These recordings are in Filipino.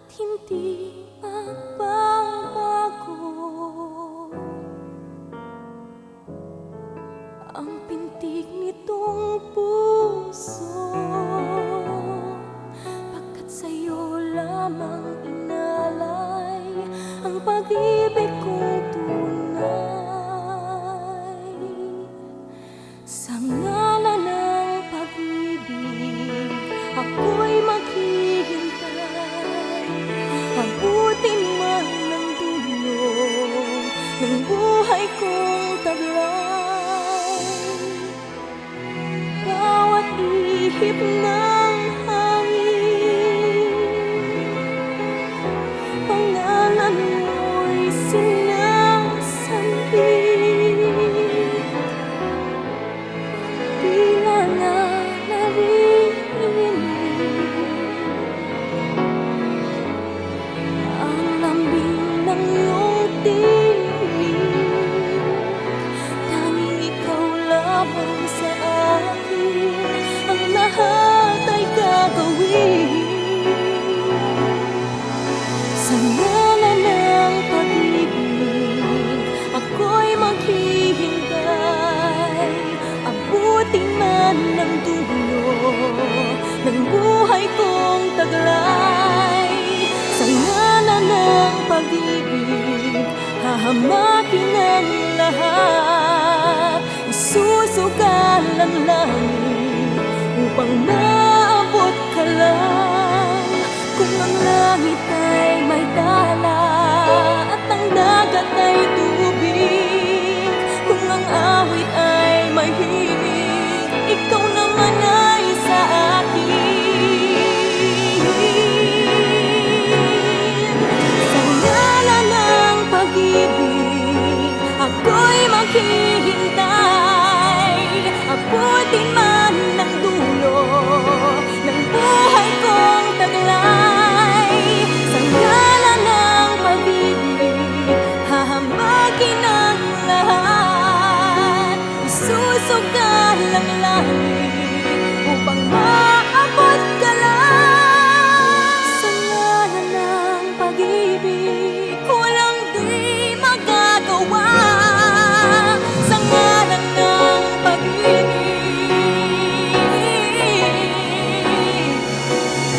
hindi magbabago ang pintig nitong puso, pagkat sa'yo lamang inalay ang pag-ibig kong tunay. Sa ngalan ng pag-ibig, ako'y maghihintay, abutin man ng dulo ng buhay kong taglay. Bawat ihip ng hangin, pangalan mo'y sinasambit. Tila na naririnig ang lambing ng iyong tinig. Tanging ikaw lamang sa akin, ang lahat ay gagawin. Sa ngalan ng pag-ibig, ako'y maghihintay, abutin man ng dulo ng buhay kong taglay. Sa ngalan ng pag-ibig, hahamakin ang lahat, isusugal ang langit upang maabot ka lang. Kung ang langit ay may dala at ang dagat ay tubig, kung ang awit ay may himig, ikaw naman ay sa akin. Sa ngalan ng pag-ibig, ako'y maghihintay, abutin man ng dulo ng buhay kong taglay. Sa ngalan ng pag-ibig, hahamakin ang lahat, isusugal ang langit upang maabot ka lang. Sa ngalan ng pag-ibig, walang di magagawa. Sa ngalan ng pag-ibig,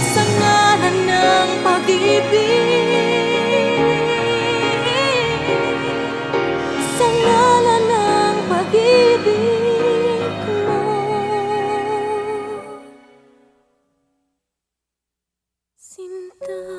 sa ngalan ng pag-ibig, sa ngalan ng pag-ibig mo. Sinta.